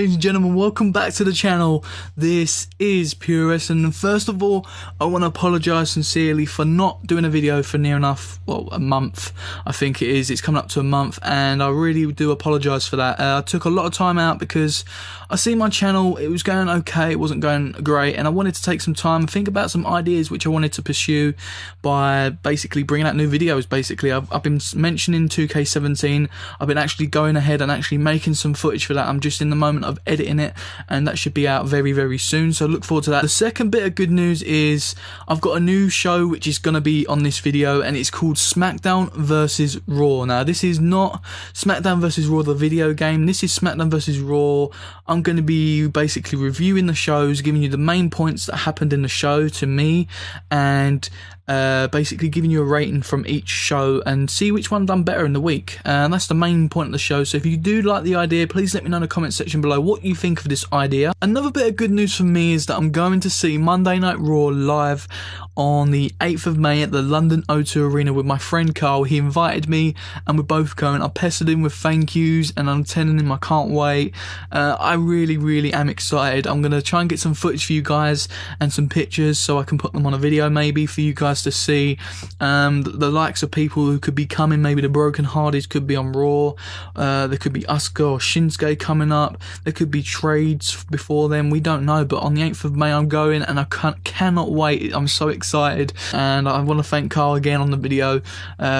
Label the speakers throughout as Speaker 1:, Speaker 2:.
Speaker 1: ladies and gentlemen, welcome back to the channel. This is Pure Wrestling, and first of all, I want to apologise sincerely for not doing a video for near enough, well, a month, I think it is. It's coming up to a month, and I really do apologise for that. I took a lot of time out because I see my channel, it was going okay, it wasn't going great, and I wanted to take some time and think about some ideas which I wanted to pursue by basically bringing out new videos. Basically, I've been mentioning 2K17, I've been actually going ahead and actually making some footage for that. I'm just in the moment of editing it, and that should be out very, very soon, so look forward to that. The second bit of good news is I've got a new show which is going to be on this video, and it's called Smackdown Vs Raw. Now, this is not Smackdown Vs Raw the video game, this is Smackdown Vs Raw. I'm going to be basically reviewing the shows, giving you the main points that happened in the show to me, and basically giving you a rating from each show and see which one done better in the week. And that's the main point of the show. So if you do like the idea, please let me know in the comment section below what you think of this idea. Another bit of good news for me is that I'm going to see Monday Night Raw live on the 8th of May at the London O2 Arena with my friend Carl. He invited me and we're both going. I pestered him with thank yous and I'm telling him I can't wait. I really am excited. I'm going to try and get some footage for you guys and some pictures so I can put them on a video maybe for you guys to see. The likes of people who could be coming, maybe the Broken Hardys could be on Raw, there could be Asuka or Shinsuke coming up, there could be trades before then, we don't know, but on the 8th of May I'm going and I cannot wait. I'm so excited, and I want to thank Carl again on the video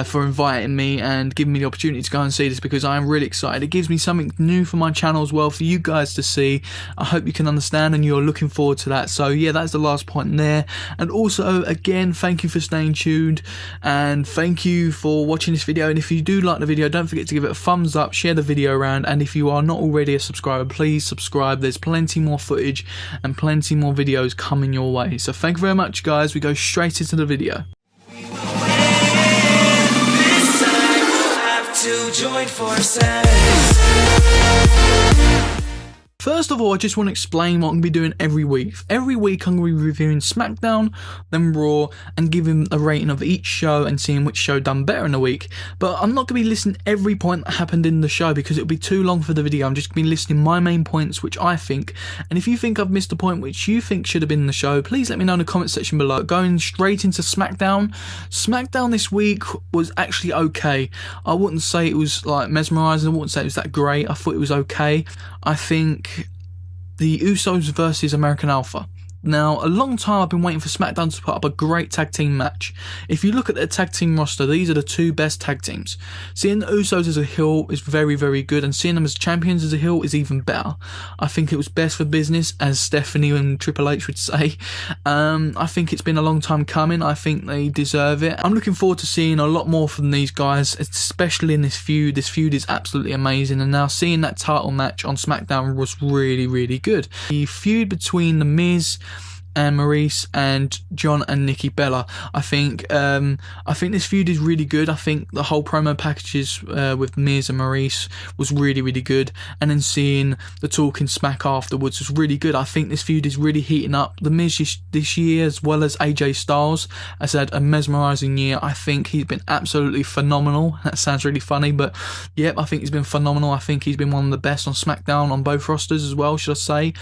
Speaker 1: for inviting me and giving me the opportunity to go and see this, because I am really excited. It gives me something new for my channel as well for you guys to see. I hope you can understand and you're looking forward to that. So yeah, that's the last point there. And also, again, thank you for staying tuned and thank you for watching this video. And if you do like the video, don't forget to give it a thumbs up, share the video around, and if you are not already a subscriber, please subscribe. There's plenty more footage and plenty more videos coming your way. So thank you very much, guys. We go straight into the video. First of all, I just want to explain what I'm going to be doing every week. Every week I'm going to be reviewing SmackDown, then Raw, and giving a rating of each show and seeing which show done better in the week. But I'm not going to be listing every point that happened in the show because it'll be too long for the video. I'm just going to be listing my main points which I think, and if you think I've missed a point which you think should have been in the show, please let me know in the comment section below. Going straight into SmackDown. SmackDown this week was actually okay. I wouldn't say it was like mesmerising, I wouldn't say it was that great. I thought it was okay. I think the Usos versus American Alpha. Now, a long time I've been waiting for SmackDown to put up a great tag team match. If you look at their tag team roster, these are the two best tag teams. Seeing the Usos as a heel is very, very good, and seeing them as champions as a heel is even better. I think it was best for business, as Stephanie and Triple H would say. I think it's been a long time coming. I think they deserve it. I'm looking forward to seeing a lot more from these guys, especially in this feud. This feud is absolutely amazing, and now seeing that title match on SmackDown was really, really good. The feud between The Miz and Maurice and John and Nikki Bella. I think this feud is really good. I think the whole promo packages with Miz and Maurice was really, really good, and then seeing the talking smack afterwards was really good. I think this feud is really heating up. The Miz this year, as well as AJ Styles, has had a mesmerising year. I think he's been absolutely phenomenal. That sounds really funny, but yep, I think he's been phenomenal. I think he's been one of the best on SmackDown on both rosters as well, should I say.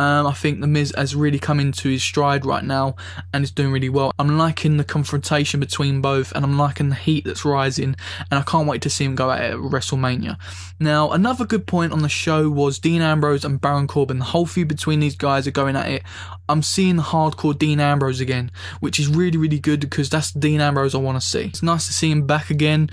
Speaker 1: I think The Miz has really come into his stride right now and is doing really well. I'm liking the confrontation between both, and I'm liking the heat that's rising, and I can't wait to see him go at it at WrestleMania. Now, another good point on the show was Dean Ambrose and Baron Corbin. The whole feud between these guys are going at it. I'm seeing hardcore Dean Ambrose again, which is really, really good because that's the Dean Ambrose I want to see. It's nice to see him back again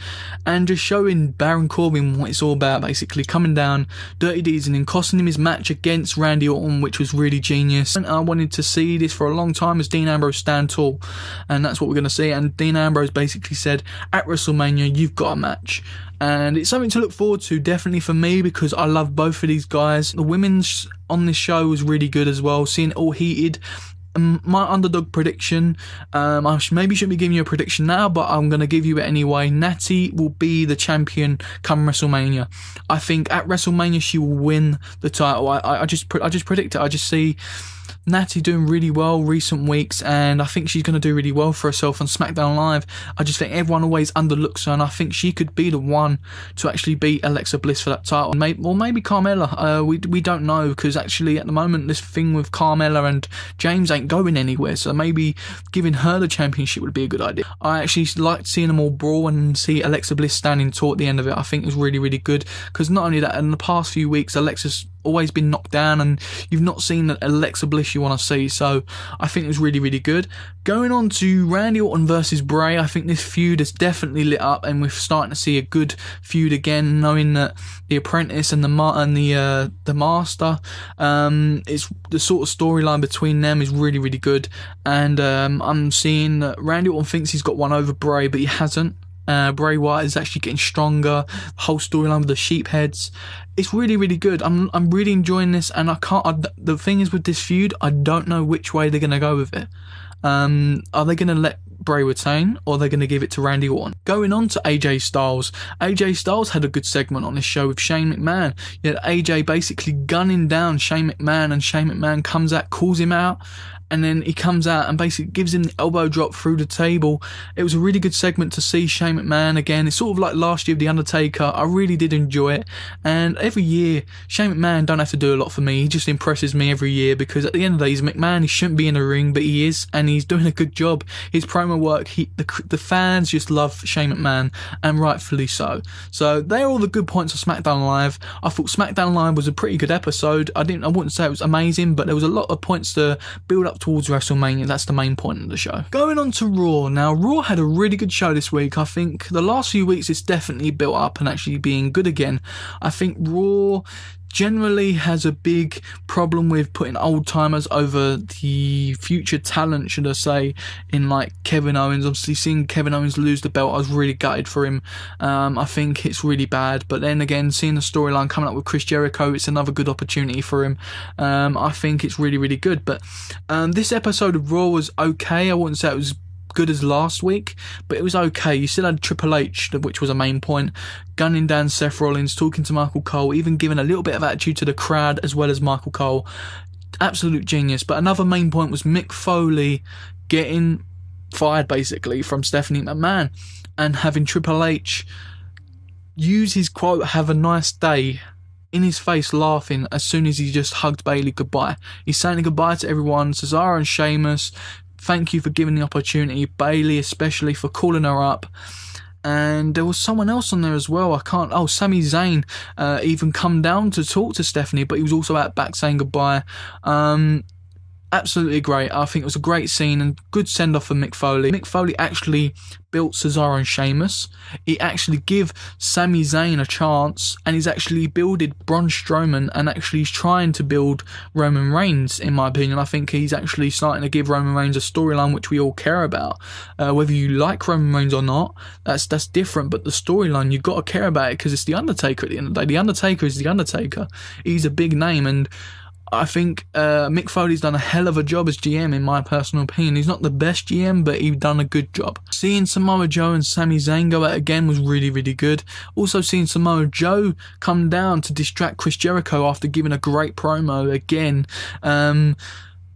Speaker 1: and just showing Baron Corbin what it's all about, basically coming down, Dirty Deeds, and then costing him his match against Randy Orton, which was really genius. And I wanted to see this for a long time, as Dean Ambrose stand tall, and that's what we're going to see. And Dean Ambrose basically said, at WrestleMania, you've got a match. And it's something to look forward to, definitely for me, because I love both of these guys. The women's on this show was really good as well, seeing it all heated. my underdog prediction, maybe shouldn't be giving you a prediction now, but I'm going to give you it anyway. Natty will be the champion come WrestleMania. I think at WrestleMania she will win the title. I just predict it. I just see Natty doing really well recent weeks, and I think she's going to do really well for herself on SmackDown Live. I just think everyone always underlooks her, and I think she could be the one to actually beat Alexa Bliss for that title. Or maybe Carmella. We don't know, because actually at the moment this thing with Carmella and James ain't going anywhere, so maybe giving her the championship would be a good idea. I actually liked seeing them all brawl and see Alexa Bliss standing tall at the end of it. I think it was really, really good, because not only that, in the past few weeks Alexa's always been knocked down, and you've not seen that Alexa Bliss you want to see, so I think it was really, really good. Going on to Randy Orton versus Bray, I think this feud is definitely lit up, and we're starting to see a good feud again, knowing that the Apprentice and the Master, it's the sort of storyline between them is really, really good, and I'm seeing that Randy Orton thinks he's got one over Bray, but he hasn't. Bray Wyatt is actually getting stronger. The whole storyline with the sheep heads, it's really, really good. I'm really enjoying this, and the thing is with this feud, I don't know which way they're going to go with it. Are they going to let Bray retain, or are they going to give it to Randy Orton? Going on to AJ Styles. AJ Styles had a good segment on this show with Shane McMahon. You had AJ basically gunning down Shane McMahon, and Shane McMahon comes out, calls him out, and then he comes out and basically gives him the elbow drop through the table. It was a really good segment to see Shane McMahon again. It's sort of like last year with The Undertaker. I really did enjoy it. And every year, Shane McMahon don't have to do a lot for me. He just impresses me every year, because at the end of the day, he's McMahon. He shouldn't be in the ring, but he is, and he's doing a good job. His promo work, the fans just love Shane McMahon, and rightfully so. So they're all the good points of SmackDown Live. I thought SmackDown Live was a pretty good episode. I wouldn't say it was amazing, but there was a lot of points to build up towards WrestleMania. That's the main point of the show. Going on to Raw. Now, Raw had a really good show this week. I think the last few weeks it's definitely built up and actually being good again. I think Raw generally has a big problem with putting old timers over the future talent, should I say, in like Kevin Owens. Obviously seeing Kevin Owens lose the belt, I was really gutted for him. I think it's really bad, but then again, seeing the storyline coming up with Chris Jericho, it's another good opportunity for him. I think it's really, really good, but this episode of Raw was okay. I wouldn't say it was good as last week, but it was okay. You still had Triple H, which was a main point, gunning down Seth Rollins, talking to Michael Cole, even giving a little bit of attitude to the crowd as well as Michael Cole. Absolute genius. But another main point was Mick Foley getting fired basically from Stephanie McMahon, and having Triple H use his quote, "Have a nice day," in his face, laughing as soon as he just hugged Bayley goodbye. He's saying goodbye to everyone, Cesaro and Sheamus. Thank you for giving the opportunity. Bayley especially for calling her up. And there was someone else on there as well. Sami Zayn even come down to talk to Stephanie, but he was also out back saying goodbye. Absolutely great. I think it was a great scene and good send-off for Mick Foley. Mick Foley actually built Cesaro and Sheamus. He actually give Sami Zayn a chance, and he's actually builded Braun Strowman, and actually he's trying to build Roman Reigns, in my opinion. I think he's actually starting to give Roman Reigns a storyline which we all care about. Whether you like Roman Reigns or not, that's different, but the storyline, you've got to care about it, because it's The Undertaker at the end of the day. The Undertaker is The Undertaker. He's a big name, and I think Mick Foley's done a hell of a job as GM, in my personal opinion. He's not the best GM, but he's done a good job. Seeing Samoa Joe and Sami Zayn go out again was really, really good. Also seeing Samoa Joe come down to distract Chris Jericho after giving a great promo again.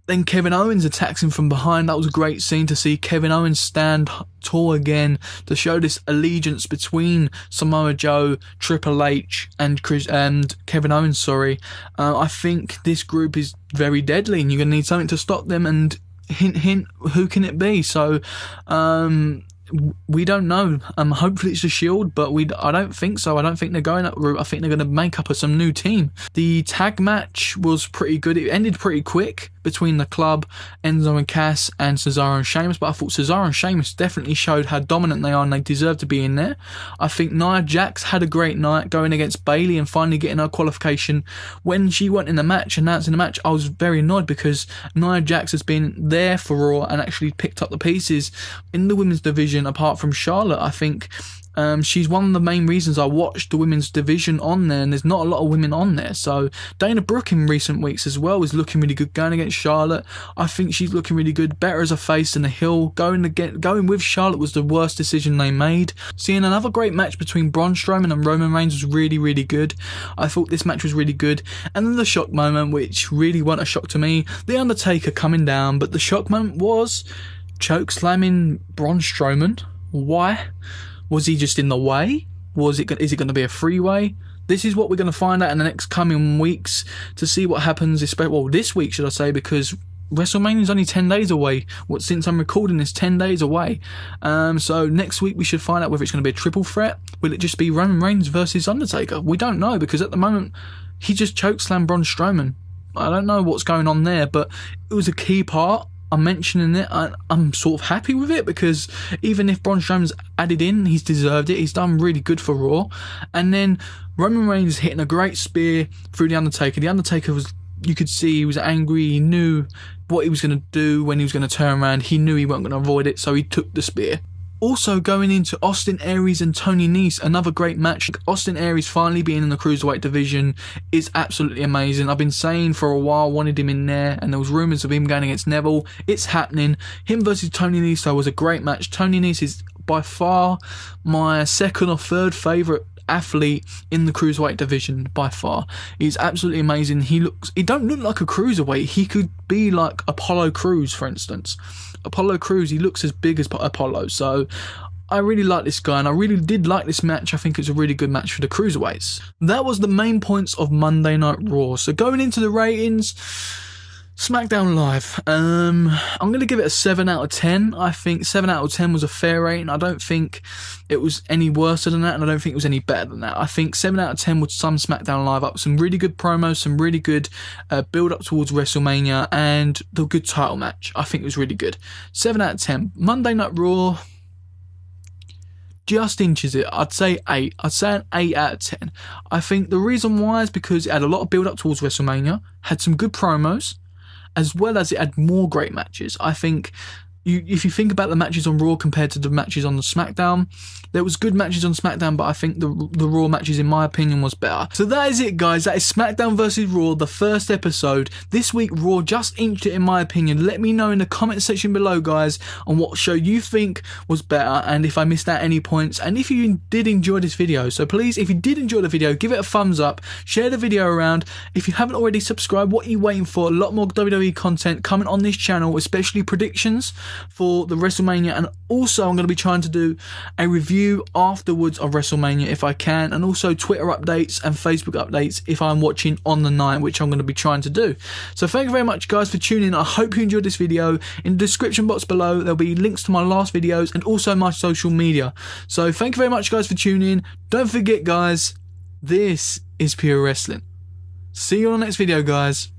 Speaker 1: Then Kevin Owens attacks him from behind. That was a great scene to see Kevin Owens stand tall again, to show this allegiance between Samoa Joe, Triple H, and Kevin Owens. I think this group is very deadly, and you're going to need something to stop them. And hint, hint, who can it be? So, we don't know. Hopefully it's the Shield, but I don't think so. I don't think they're going that route. I think they're going to make up some new team. The tag match was pretty good. It ended pretty quick between the Club, Enzo and Cass, and Cesaro and Sheamus, but I thought Cesaro and Sheamus definitely showed how dominant they are, and they deserve to be in there. I think Nia Jax had a great night going against Bayley and finally getting her qualification. When she went in the match, announcing the match, I was very annoyed, because Nia Jax has been there for Raw and actually picked up the pieces in the women's division apart from Charlotte. I think She's one of the main reasons I watched the women's division on there, and there's not a lot of women on there. So Dana Brooke in recent weeks as well is looking really good, going against Charlotte. I think she's looking really good, better as a face than a heel. Going with Charlotte was the worst decision they made. Seeing another great match between Braun Strowman and Roman Reigns was really, really good. I thought this match was really good. And then the shock moment, which really wasn't a shock to me, The Undertaker coming down, but the shock moment was choke slamming Braun Strowman. Why? Was he just in the way? Is it going to be a freeway? This is what we're going to find out in the next coming weeks to see what happens. Well, this week, should I say, because WrestleMania is only 10 days away. Since I'm recording this, 10 days away. So next week we should find out whether it's going to be a triple threat. Will it just be Roman Reigns versus Undertaker? We don't know, because at the moment he just chokeslammed Braun Strowman. I don't know what's going on there, but it was a key part. I'm mentioning it. I'm sort of happy with it, because even if Braun Strowman's added in, he's deserved it. He's done really good for Raw. And then Roman Reigns hitting a great spear through The Undertaker. The Undertaker you could see he was angry. He knew what he was going to do when he was going to turn around. He knew he wasn't going to avoid it, so he took the spear. Also going into Austin Aries and Tony Nese, another great match. Austin Aries finally being in the Cruiserweight division is absolutely amazing. I've been saying for a while, wanted him in there, and there was rumours of him going against Neville. It's happening. Him versus Tony Nese though was a great match. Tony Nese is by far my second or third favourite athlete in the Cruiserweight division by far. He's absolutely amazing. He don't look like a cruiserweight. He could be like Apollo Crews, for instance. Apollo Crews, he looks as big as Apollo. So I really like this guy, and I really did like this match. I think it's a really good match for the Cruiserweights. That was the main points of Monday Night Raw. So going into the ratings, SmackDown Live. I'm going to give it a 7 out of 10. I think 7 out of 10 was a fair rating. I don't think it was any worse than that, and I don't think it was any better than that. I think 7 out of 10 would sum SmackDown Live up. Some really good promos, some really good build up towards WrestleMania, and the good title match. I think it was really good. 7 out of 10. Monday Night Raw just inches it. I'd say 8. I'd say an 8 out of 10. I think the reason why is because it had a lot of build up towards WrestleMania, had some good promos, as well as it had more great matches. I think if you think about the matches on Raw compared to the matches on the SmackDown, there was good matches on SmackDown, but I think the Raw matches, in my opinion, was better. So that is it, guys. That is SmackDown vs Raw, the first episode. This week, Raw just inched it, in my opinion. Let me know in the comment section below, guys, on what show you think was better, and if I missed out any points, and if you did enjoy this video. So please, if you did enjoy the video, give it a thumbs up, share the video around. If you haven't already subscribed, what are you waiting for? A lot more WWE content coming on this channel, especially predictions for the WrestleMania, and also I'm going to be trying to do a review afterwards of WrestleMania if I can, and also Twitter updates and Facebook updates if I'm watching on the night, which I'm going to be trying to do. So thank you very much, guys, for tuning in. I hope you enjoyed this video. In the description box below there'll be links to my last videos and also my social media. So thank you very much, guys, for tuning in. Don't forget, guys, this is Pure Wrestling. See you on the next video, guys.